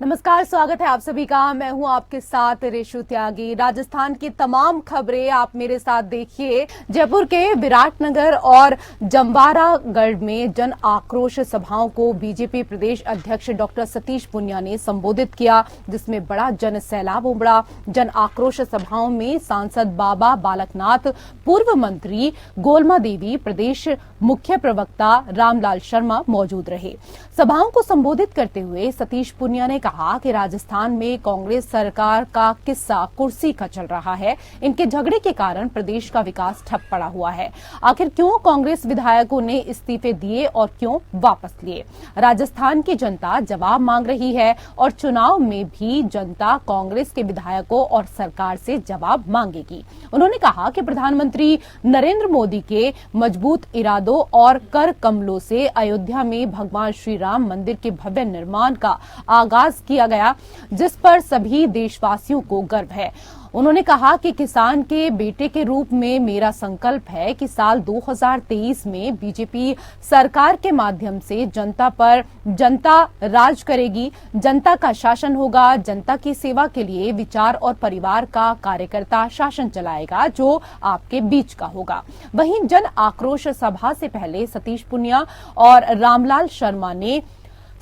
नमस्कार, स्वागत है आप सभी का। मैं हूं आपके साथ रेशु त्यागी। राजस्थान की तमाम खबरें आप मेरे साथ देखिए। जयपुर के विराटनगर और जमवारागढ़ में जन आक्रोश सभाओं को बीजेपी प्रदेश अध्यक्ष डॉक्टर सतीश पूनिया ने संबोधित किया, जिसमें बड़ा जन सैलाब उमड़ा। जन आक्रोश सभाओं में सांसद बाबा बालकनाथ, पूर्व मंत्री गोलमा देवी, प्रदेश मुख्य प्रवक्ता रामलाल शर्मा मौजूद रहे। सभाओं को संबोधित करते हुए सतीश पूनिया ने कहा कि राजस्थान में कांग्रेस सरकार का किस्सा कुर्सी का चल रहा है। इनके झगड़े के कारण प्रदेश का विकास ठप पड़ा हुआ है। आखिर क्यों कांग्रेस विधायकों ने इस्तीफे दिए और क्यों वापस लिए? राजस्थान की जनता जवाब मांग रही है और चुनाव में भी जनता कांग्रेस के विधायकों और सरकार से जवाब मांगेगी। उन्होंने कहा कि प्रधानमंत्री नरेंद्र मोदी के मजबूत इरादों और कर कमलों से अयोध्या में भगवान श्री राम मंदिर के भव्य निर्माण का आगाज किया गया, जिस पर सभी देशवासियों को गर्व है। उन्होंने कहा कि किसान के बेटे के रूप में मेरा संकल्प है कि साल 2023 में बीजेपी सरकार के माध्यम से जनता पर जनता राज करेगी, जनता का शासन होगा, जनता की सेवा के लिए विचार और परिवार का कार्यकर्ता शासन चलाएगा, जो आपके बीच का होगा। वहीं जन आक्रोश सभा से पहले सतीश पूनिया और रामलाल शर्मा ने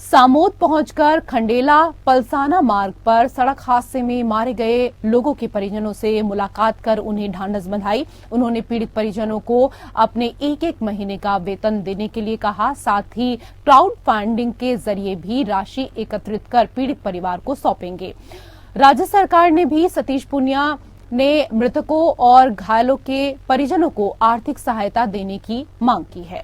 सामोद पहुंचकर खंडेला पलसाना मार्ग पर सड़क हादसे में मारे गए लोगों के परिजनों से मुलाकात कर उन्हें ढांढस बंधाई। उन्होंने पीड़ित परिजनों को अपने एक महीने का वेतन देने के लिए कहा। साथ ही क्राउड फंडिंग के जरिए भी राशि एकत्रित कर पीड़ित परिवार को सौंपेंगे। राज्य सरकार ने भी सतीश पूनिया ने मृतकों और घायलों के परिजनों को आर्थिक सहायता देने की मांग की है।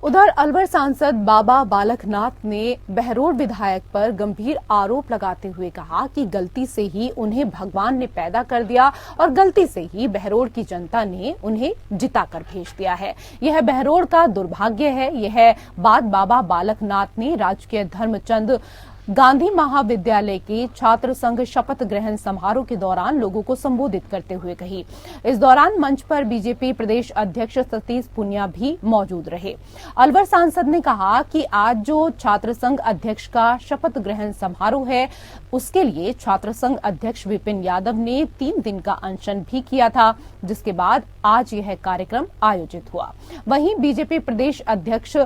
उधर अलवर सांसद बाबा बालकनाथ ने बहरोड विधायक पर गंभीर आरोप लगाते हुए कहा कि गलती से ही उन्हें भगवान ने पैदा कर दिया और गलती से ही बहरोड की जनता ने उन्हें जिताकर भेज दिया है। यह बहरोड का दुर्भाग्य है। यह बात बाबा बालकनाथ ने राजकीय धर्मचंद गांधी महाविद्यालय के छात्र संघ शपथ ग्रहण समारोह के दौरान लोगों को संबोधित करते हुए कही। इस दौरान मंच पर बीजेपी प्रदेश अध्यक्ष सतीश पूनिया भी मौजूद रहे। अलवर सांसद ने कहा कि आज जो छात्र संघ अध्यक्ष का शपथ ग्रहण समारोह है, उसके लिए छात्र संघ अध्यक्ष विपिन यादव ने 3 दिन का अनशन भी किया था, जिसके बाद आज यह कार्यक्रम आयोजित हुआ। वहीं बीजेपी प्रदेश अध्यक्ष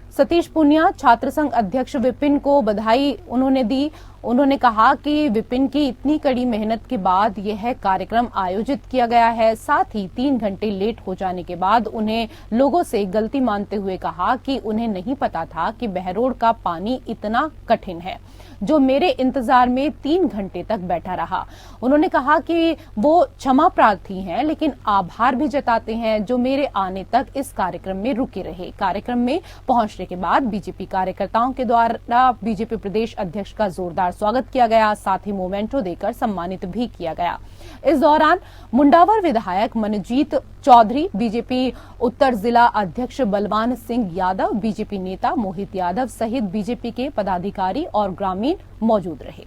सतीश पूनिया छात्र संघ अध्यक्ष विपिन को बधाई उन्होंने दी। उन्होंने कहा कि विपिन की इतनी कड़ी मेहनत के बाद यह कार्यक्रम आयोजित किया गया है। साथ ही 3 घंटे लेट हो जाने के बाद उन्हें लोगों से गलती मानते हुए कहा कि उन्हें नहीं पता था कि बहरोड का पानी इतना कठिन है, जो मेरे इंतजार में 3 घंटे तक बैठा रहा। उन्होंने कहा कि वो क्षमा प्रार्थी हैं, लेकिन आभार भी जताते हैं जो मेरे आने तक इस कार्यक्रम में रुके रहे। कार्यक्रम में पहुंचने के बाद बीजेपी कार्यकर्ताओं के द्वारा बीजेपी प्रदेश अध्यक्ष का जोरदार स्वागत किया गया। साथ ही मोमेंटो देकर सम्मानित भी किया गया। इस दौरान मुंडावर विधायक मनजीत चौधरी, बीजेपी उत्तर जिला अध्यक्ष बलवान सिंह यादव, बीजेपी नेता मोहित यादव सहित बीजेपी के पदाधिकारी और ग्रामीण मौजूद रहे।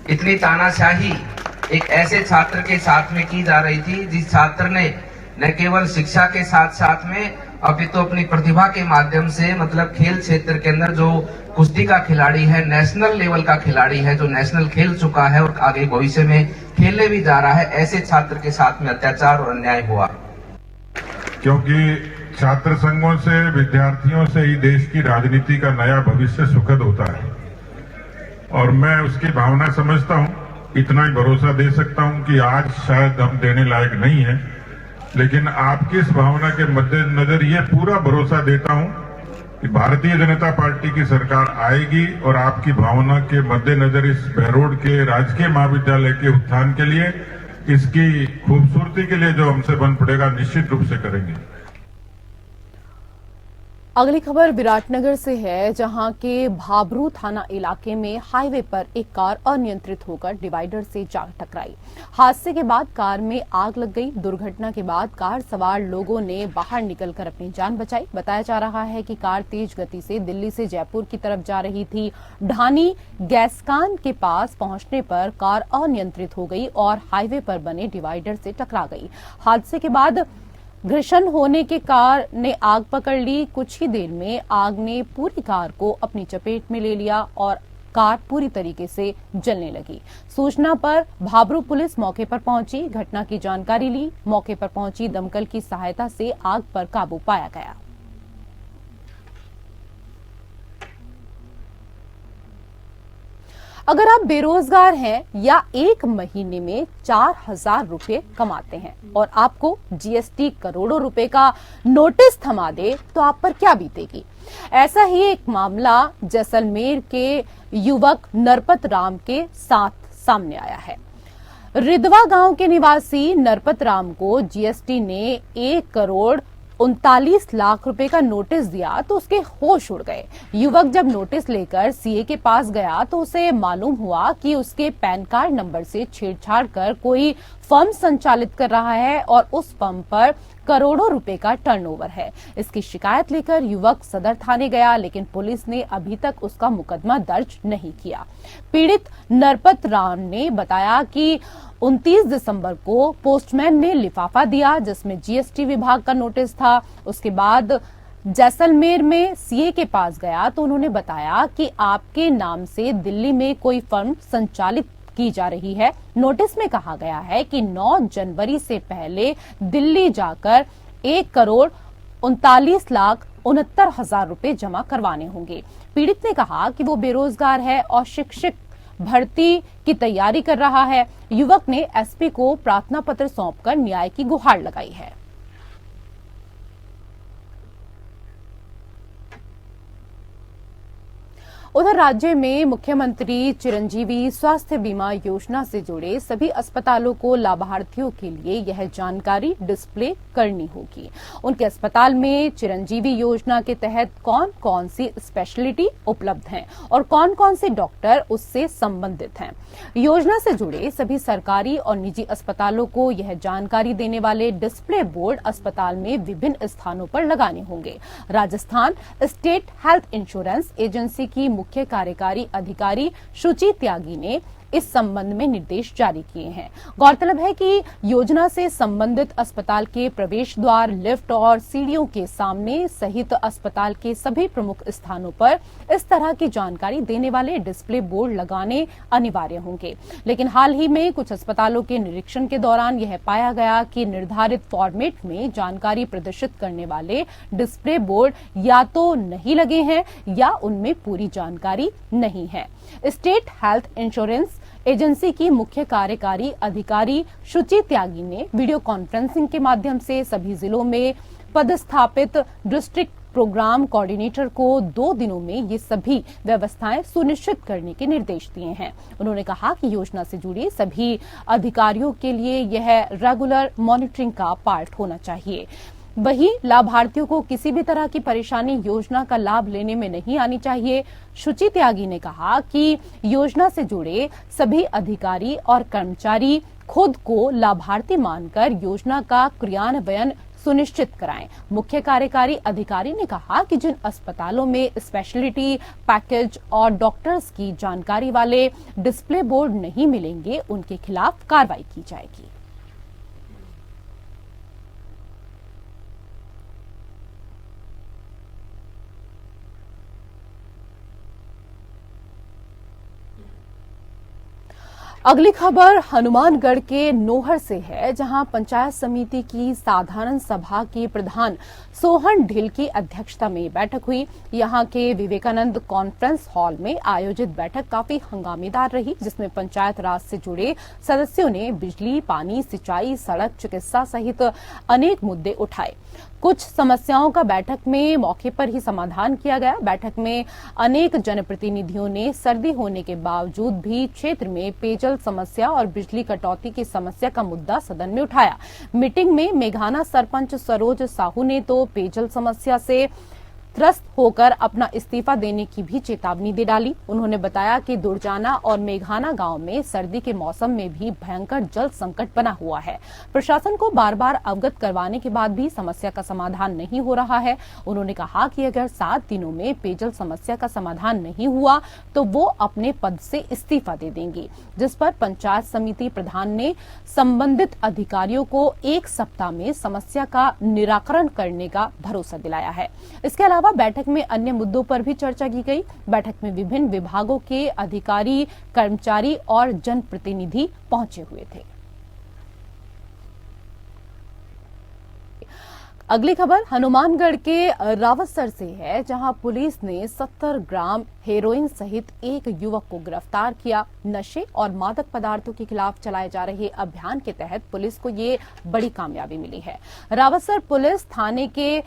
इतनी तानाशाही एक ऐसे छात्र के साथ में की जा रही थी, जिस छात्र ने न केवल शिक्षा के साथ साथ में अभी तो अपनी प्रतिभा के माध्यम से मतलब खेल क्षेत्र के अंदर जो कुश्ती का खिलाड़ी है, नेशनल लेवल का खिलाड़ी है, जो नेशनल खेल चुका है और आगे भविष्य में खेलने भी जा रहा है, ऐसे छात्र के साथ में अत्याचार और अन्याय हुआ। क्योंकि छात्र संघों से, विद्यार्थियों से ही देश की राजनीति का नया भविष्य सुखद होता है और मैं उसकी भावना समझता हूं। इतना ही भरोसा दे सकता हूं कि आज शायद हम देने लायक नहीं है, लेकिन आपकी इस भावना के मद्देनजर ये पूरा भरोसा देता हूं कि भारतीय जनता पार्टी की सरकार आएगी और आपकी भावना के मद्देनजर इस बहरोड के राजकीय महाविद्यालय के उत्थान के लिए, इसकी खूबसूरती के लिए जो हमसे बन पड़ेगा, निश्चित रूप से करेंगे। अगली खबर विराटनगर से है, जहां के भाबरू थाना इलाके में हाईवे पर एक कार अनियंत्रित होकर डिवाइडर से जा टकराई। हादसे के बाद कार में आग लग गई। दुर्घटना के बाद कार सवार लोगों ने बाहर निकलकर अपनी जान बचाई। बताया जा रहा है कि कार तेज गति से दिल्ली से जयपुर की तरफ जा रही थी। ढानी गैसकान के पास पहुंचने पर कार अनियंत्रित हो गई और हाईवे पर बने डिवाइडर से टकरा गई। हादसे के बाद घर्षण होने के कार ने आग पकड़ ली। कुछ ही देर में आग ने पूरी कार को अपनी चपेट में ले लिया और कार पूरी तरीके से जलने लगी। सूचना पर भाबरू पुलिस मौके पर पहुंची, घटना की जानकारी ली। मौके पर पहुंची दमकल की सहायता से आग पर काबू पाया गया। अगर आप बेरोजगार हैं या एक महीने में 4,000 रुपए कमाते हैं और आपको जीएसटी करोड़ों रुपए का नोटिस थमा दे तो आप पर क्या बीतेगी। ऐसा ही एक मामला जैसलमेर के युवक नरपत राम के साथ सामने आया है। रिदवा गांव के निवासी नरपत राम को जीएसटी ने 1,39 लाख रुपए का नोटिस दिया तो उसके होश उड़ गए। युवक जब नोटिस लेकर सीए के पास गया तो उसे मालूम हुआ कि उसके पैन कार्ड नंबर से छेड़छाड़ कर कोई फर्म संचालित कर रहा है और उस फर्म पर करोड़ों रुपए का टर्नओवर है। इसकी शिकायत लेकर युवक सदर थाने गया, लेकिन पुलिस ने अभी तक उसका मुकदमा दर्ज नहीं किया। पीड़ित नरपत राम ने बताया कि 29 दिसंबर को पोस्टमैन ने लिफाफा दिया जिसमें जीएसटी विभाग का नोटिस था। उसके बाद जैसलमेर में सीए के पास गया तो उन्होंने बताया कि आपके नाम से दिल्ली में कोई फर्म संचालित की जा रही है। नोटिस में कहा गया है कि 9 जनवरी से पहले दिल्ली जाकर 1,39,69,000 रुपए जमा करवाने होंगे। पीड़ित ने कहा कि वो बेरोजगार है और शिक्षक भर्ती की तैयारी कर रहा है। युवक ने एसपी को प्रार्थना पत्र सौंपकर न्याय की गुहार लगाई है। उधर राज्य में मुख्यमंत्री चिरंजीवी स्वास्थ्य बीमा योजना से जुड़े सभी अस्पतालों को लाभार्थियों के लिए यह जानकारी डिस्प्ले करनी होगी। उनके अस्पताल में चिरंजीवी योजना के तहत कौन कौन सी स्पेशलिटी उपलब्ध हैं और कौन कौन से डॉक्टर उससे संबंधित हैं। योजना से जुड़े सभी सरकारी और निजी अस्पतालों को यह जानकारी देने वाले डिस्प्ले बोर्ड अस्पताल में विभिन्न स्थानों पर लगाने होंगे। Rajasthan state health insurance agency की मुख्य कार्यकारी अधिकारी शुचि त्यागी ने इस संबंध में निर्देश जारी किए हैं। गौरतलब है कि योजना से संबंधित अस्पताल के प्रवेश द्वार, लिफ्ट और सीढ़ियों के सामने सहित अस्पताल के सभी प्रमुख स्थानों पर इस तरह की जानकारी देने वाले डिस्प्ले बोर्ड लगाने अनिवार्य होंगे। लेकिन हाल ही में कुछ अस्पतालों के निरीक्षण के दौरान यह पाया गया कि निर्धारित फॉर्मेट में जानकारी प्रदर्शित करने वाले डिस्प्ले बोर्ड या तो नहीं लगे हैं या उनमें पूरी जानकारी नहीं है। स्टेट हेल्थ इंश्योरेंस एजेंसी की मुख्य कार्यकारी अधिकारी शुचि त्यागी ने वीडियो कॉन्फ्रेंसिंग के माध्यम से सभी जिलों में पदस्थापित डिस्ट्रिक्ट प्रोग्राम कोऑर्डिनेटर को 2 दिनों में ये सभी व्यवस्थाएं सुनिश्चित करने के निर्देश दिए हैं। उन्होंने कहा कि योजना से जुड़े सभी अधिकारियों के लिए यह रेगुलर मॉनिटरिंग का पार्ट होना चाहिए। वहीं लाभार्थियों को किसी भी तरह की परेशानी योजना का लाभ लेने में नहीं आनी चाहिए। शुचि त्यागी ने कहा कि योजना से जुड़े सभी अधिकारी और कर्मचारी खुद को लाभार्थी मानकर योजना का क्रियान्वयन सुनिश्चित कराएं। मुख्य कार्यकारी अधिकारी ने कहा कि जिन अस्पतालों में स्पेशलिटी पैकेज और डॉक्टर्स की जानकारी वाले डिस्प्ले बोर्ड नहीं मिलेंगे, उनके खिलाफ कार्रवाई की जाएगी। अगली खबर हनुमानगढ़ के नोहर से है, जहां पंचायत समिति की साधारण सभा के प्रधान सोहन ढिल की अध्यक्षता में बैठक हुई। यहां के विवेकानंद कॉन्फ्रेंस हॉल में आयोजित बैठक काफी हंगामेदार रही, जिसमें पंचायत राज से जुड़े सदस्यों ने बिजली, पानी, सिंचाई, सड़क, चिकित्सा सहित अनेक मुद्दे उठाए। कुछ समस्याओं का बैठक में मौके पर ही समाधान किया गया। बैठक में अनेक जनप्रतिनिधियों ने सर्दी होने के बावजूद भी क्षेत्र में पेयजल समस्या और बिजली कटौती की समस्या का मुद्दा सदन में उठाया। मीटिंग में मेघाना सरपंच सरोज साहू ने तो पेयजल समस्या से त्रस्त होकर अपना इस्तीफा देने की भी चेतावनी दे डाली। उन्होंने बताया कि दुर्जाना और मेघाना गांव में सर्दी के मौसम में भी भयंकर जल संकट बना हुआ है। प्रशासन को बार बार अवगत करवाने के बाद भी समस्या का समाधान नहीं हो रहा है। उन्होंने कहा कि अगर 7 दिनों में पेयजल समस्या का समाधान नहीं हुआ तो वो अपने पद से इस्तीफा दे देंगी, जिस पर पंचायत समिति प्रधान ने संबंधित अधिकारियों को 1 सप्ताह में समस्या का निराकरण करने का भरोसा दिलाया है। इसके अलावा बैठक में अन्य मुद्दों पर भी चर्चा की गई। बैठक में विभिन्न विभागों के अधिकारी, कर्मचारी और जनप्रतिनिधि पहुंचे हुए थे। अगली खबर हनुमानगढ़ के रावतसर से है, जहां पुलिस ने 70 ग्राम हेरोइन सहित एक युवक को गिरफ्तार किया। नशे और मादक पदार्थों के खिलाफ चलाए जा रहे अभियान के तहत पुलिस को ये बड़ी कामयाबी मिली है। रावतसर पुलिस थाने के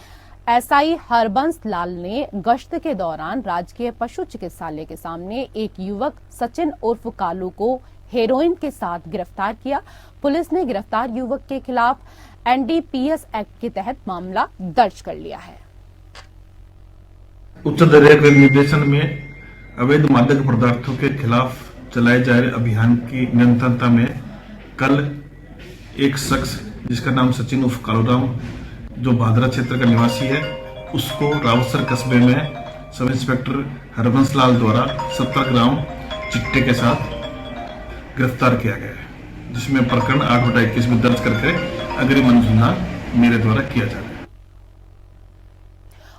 एसआई हरबंस लाल ने गश्त के दौरान राजकीय पशु चिकित्सालय के सामने एक युवक सचिन उर्फ कालू को हेरोइन के साथ गिरफ्तार किया। पुलिस ने गिरफ्तार युवक के खिलाफ एनडीपीएस एक्ट के तहत मामला दर्ज कर लिया है। उच्च न्यायालय के निर्देशन में अवैध मादक पदार्थों के खिलाफ चलाए जा रहे अभियान की निरंतरता में कल एक शख्स जिसका नाम सचिन उर्फ कालूराम, जो भादरा क्षेत्र का निवासी है, उसको रावतसर कस्बे में सब इंस्पेक्टर हरबंस लाल द्वारा 70 ग्राम चिट्टे के साथ गिरफ्तार किया गया है, जिसमें प्रकरण 8/21 में दर्ज करके अग्रिम अनुसंधान मेरे द्वारा किया जा रहा है।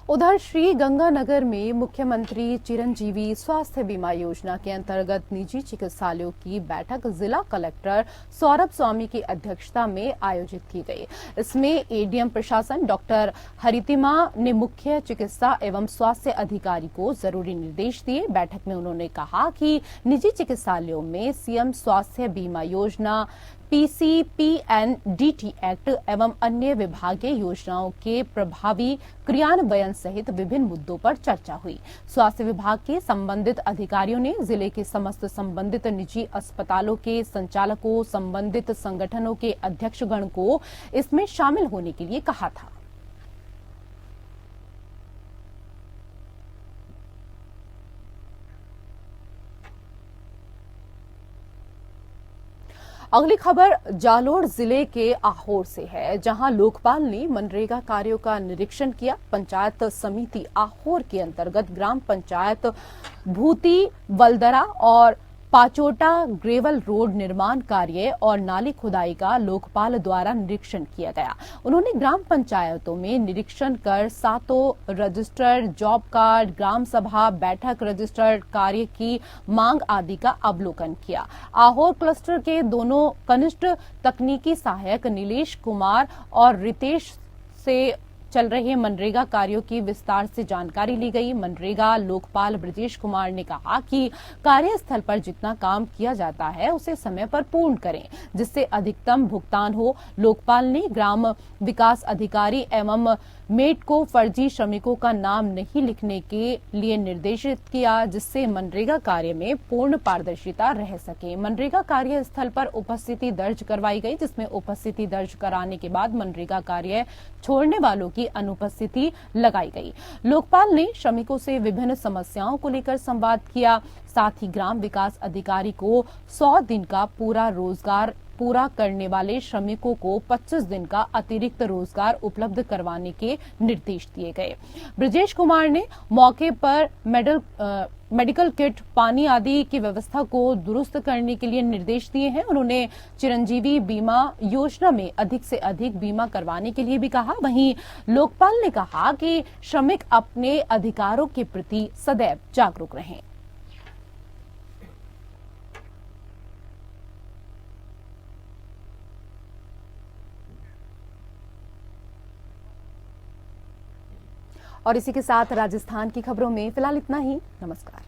उधर श्री गंगानगर में मुख्यमंत्री चिरंजीवी स्वास्थ्य बीमा योजना के अंतर्गत निजी चिकित्सालयों की बैठक जिला कलेक्टर सौरभ स्वामी की अध्यक्षता में आयोजित की गई। इसमें एडीएम प्रशासन डॉक्टर हरितिमा ने मुख्य चिकित्सा एवं स्वास्थ्य अधिकारी को जरूरी निर्देश दिए। बैठक में उन्होंने कहा कि निजी चिकित्सालयों में सीएम स्वास्थ्य बीमा योजना, पीसीपीएनडीटी एक्ट एवं अन्य विभागीय योजनाओं के प्रभावी क्रियान्वयन सहित विभिन्न मुद्दों पर चर्चा हुई। स्वास्थ्य विभाग के संबंधित अधिकारियों ने जिले के समस्त संबंधित निजी अस्पतालों के संचालकों, संबंधित संगठनों के अध्यक्षगण को इसमें शामिल होने के लिए कहा था। अगली खबर जालोर जिले के आहोर से है, जहां लोकपाल ने मनरेगा कार्यों का निरीक्षण किया। पंचायत समिति आहोर के अंतर्गत ग्राम पंचायत भूती वलदरा और पाचोटा ग्रेवल रोड निर्माण कार्य और नाली खुदाई का लोकपाल द्वारा निरीक्षण किया गया। उन्होंने ग्राम पंचायतों में निरीक्षण कर 7 रजिस्टर्ड जॉब कार्ड, ग्राम सभा बैठक रजिस्टर्ड कार्य की मांग आदि का अवलोकन किया। आहोर क्लस्टर के दोनों कनिष्ठ तकनीकी सहायक नीलेश कुमार और रितेश से चल रहे मनरेगा कार्यों की विस्तार से जानकारी ली गई। मनरेगा लोकपाल ब्रजेश कुमार ने कहा कि कार्यस्थल पर जितना काम किया जाता है उसे समय पर पूर्ण करें, जिससे अधिकतम भुगतान हो। लोकपाल ने ग्राम विकास अधिकारी एवं मेट को फर्जी श्रमिकों का नाम नहीं लिखने के लिए निर्देशित किया, जिससे मनरेगा कार्य में पूर्ण पारदर्शिता रह सके। मनरेगा कार्यस्थल पर उपस्थिति दर्ज करवाई गई, जिसमें उपस्थिति दर्ज कराने के बाद मनरेगा कार्य छोड़ने वालों की अनुपस्थिति लगाई गई। लोकपाल ने श्रमिकों से विभिन्न समस्याओं को लेकर संवाद किया। साथ ही ग्राम विकास अधिकारी को 100 दिन का पूरा रोजगार पूरा करने वाले श्रमिकों को 25 दिन का अतिरिक्त रोजगार उपलब्ध करवाने के निर्देश दिए गए। ब्रजेश कुमार ने मौके पर मेडिकल किट, पानी आदि की व्यवस्था को दुरुस्त करने के लिए निर्देश दिए हैं। उन्होंने चिरंजीवी बीमा योजना में अधिक से अधिक बीमा करवाने के लिए भी कहा। वहीं लोकपाल ने कहा कि श्रमिक अपने अधिकारों के प्रति सदैव जागरूक रहें। और इसी के साथ राजस्थान की खबरों में फिलहाल इतना ही। नमस्कार।